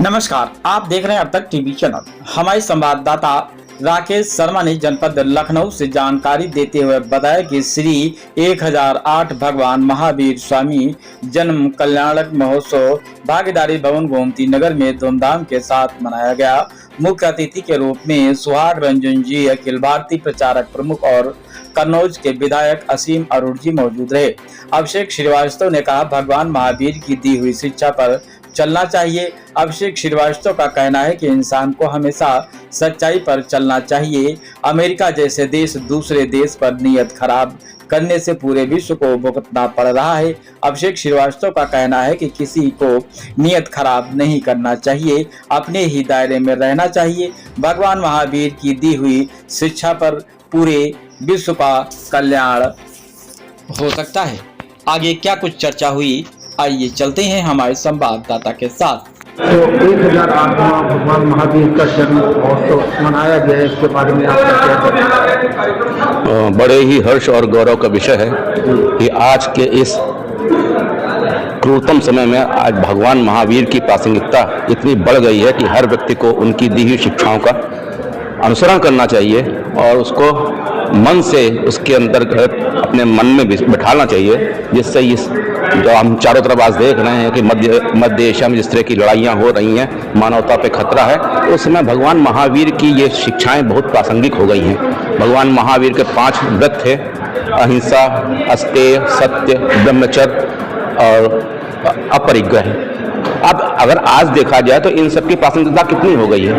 नमस्कार, आप देख रहे हैं अब तक टीवी चैनल। हमारे संवाददाता राकेश शर्मा ने जनपद लखनऊ से जानकारी देते हुए बताया कि श्री 1008 भगवान महावीर स्वामी जन्म कल्याणक महोत्सव भागीदारी भवन गोमती नगर में धूमधाम के साथ मनाया गया। मुख्य अतिथि के रूप में सुहाग रंजन जी, अखिल भारतीय प्रचारक प्रमुख और कन्नौज के विधायक असीम अरुण जी मौजूद रहे। अभिषेक श्रीवास्तव ने कहा, भगवान महावीर की दी हुई शिक्षा पर चलना चाहिए। अभिषेक श्रीवास्तव का कहना है कि इंसान को हमेशा सच्चाई पर चलना चाहिए। अमेरिका जैसे देश दूसरे देश पर नीयत खराब करने से पूरे विश्व को भुगतना पड़ रहा है। अभिषेक श्रीवास्तव का कहना है कि किसी को नीयत खराब नहीं करना चाहिए, अपने ही दायरे में रहना चाहिए। भगवान महावीर की दी हुई शिक्षा पर पूरे विश्व का कल्याण हो सकता है। आगे क्या कुछ चर्चा हुई, आइए चलते हैं हमारे संवाददाता के साथ। तो 1008वां भगवान महावीर का जन्म महोत्सव मनाया गया है, इसके बारे में आपका क्या? बड़े ही हर्ष और गौरव का विषय है कि आज के इस क्रूरतम समय में आज भगवान महावीर की प्रासंगिकता इतनी बढ़ गई है कि हर व्यक्ति को उनकी दी हुई शिक्षाओं का अनुसरण करना चाहिए और उसको मन से उसके अंदर अपने मन में बिठाना चाहिए, जिससे इस जो हम चारों तरफ आज देख रहे हैं कि मध्य एशिया में जिस तरह की लड़ाइयाँ हो रही हैं, मानवता पे खतरा है, उस समय भगवान महावीर की ये शिक्षाएं बहुत प्रासंगिक हो गई हैं। भगवान महावीर के 5 व्रत थे: अहिंसा, अस्तेय, सत्य, ब्रह्मचर्य और अपरिग्रह। अब अगर आज देखा जाए तो इन सब की प्रासंगिकता कितनी हो गई है।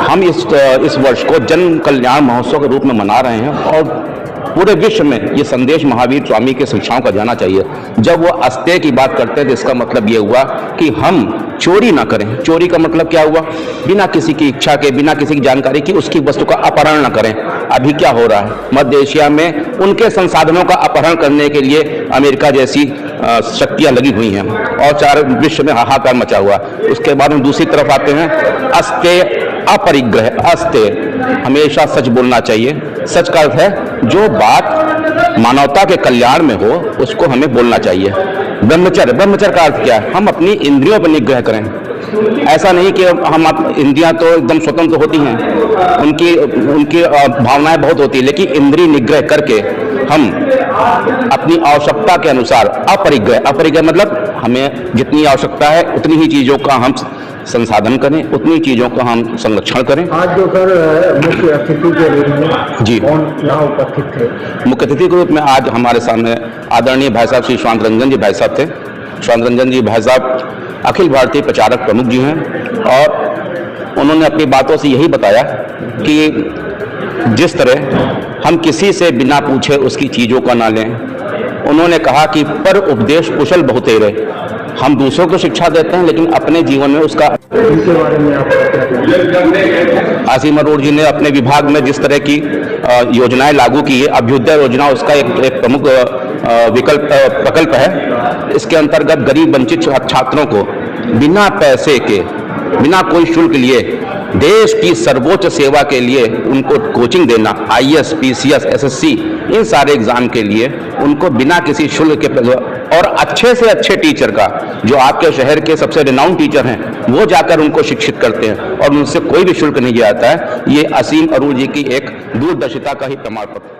हम इस वर्ष को जन्म कल्याण महोत्सव के रूप में मना रहे हैं और पूरे विश्व में ये संदेश महावीर स्वामी के शिक्षाओं का जाना चाहिए। जब वो अस्तेय की बात करते हैं तो इसका मतलब ये हुआ कि हम चोरी ना करें। चोरी का मतलब क्या हुआ? बिना किसी की इच्छा के, बिना किसी की जानकारी की उसकी वस्तु का अपहरण ना करें। अभी क्या हो रहा है, मध्य एशिया में उनके संसाधनों का अपहरण करने के लिए अमेरिका जैसी शक्तियां लगी हुई हैं और चार विश्व में हाहाकार मचा हुआ। उसके बाद हम दूसरी तरफ आते हैं, अस्तेय, अपरिग्रह। अस्तेय, हमेशा सच बोलना चाहिए। सच का अर्थ है जो बात मानवता के कल्याण में हो उसको हमें बोलना चाहिए। ब्रह्मचर्य, ब्रह्मचर्य का अर्थ क्या है? हम अपनी इंद्रियों पर निग्रह करें। ऐसा नहीं कि हम इंद्रियां तो एकदम स्वतंत्र होती हैं, उनकी भावनाएं बहुत होती है, लेकिन इंद्रिय निग्रह करके हम अपनी आवश्यकता के अनुसार अपरिग्रह, अपरिग्रह मतलब हमें जितनी आवश्यकता है उतनी ही चीजों का हम संसाधन करें, उतनी चीजों का हम संरक्षण करें। आज जो सर मुख्य अतिथि के रूप में जी कौन यहाँ उपस्थित थे? मुख्य अतिथि के रूप में आज हमारे सामने आदरणीय भाई साहब श्री शांत रंजन जी भाई साहब थे। शांत रंजन जी भाई साहब अखिल भारतीय प्रचारक प्रमुख जी हैं और उन्होंने अपनी बातों से यही बताया कि जिस तरह हम किसी से बिना पूछे उसकी चीज़ों का ना लें। उन्होंने कहा कि पर उपदेश कुशल बहुतेरे। हम दूसरों को शिक्षा देते हैं लेकिन अपने जीवन में उसका इनके बारे में आप असीम अरुण जी ने अपने विभाग में जिस तरह की योजनाएं लागू की है, अभ्युदय योजना उसका एक प्रमुख प्रकल्प है। इसके अंतर्गत गरीब वंचित छात्रों को बिना पैसे के, बिना कोई शुल्क लिए देश की सर्वोच्च सेवा के लिए उनको कोचिंग देना, IAS, PCS, SSC, इन सारे एग्जाम के लिए उनको बिना किसी शुल्क के और अच्छे से अच्छे टीचर का, जो आपके शहर के सबसे रिनाउंड टीचर हैं, वो जाकर उनको शिक्षित करते हैं और उनसे कोई भी शुल्क नहीं लिया जाता है। ये असीम अरुण जी की एक दूरदर्शिता का ही प्रमाण पत्र।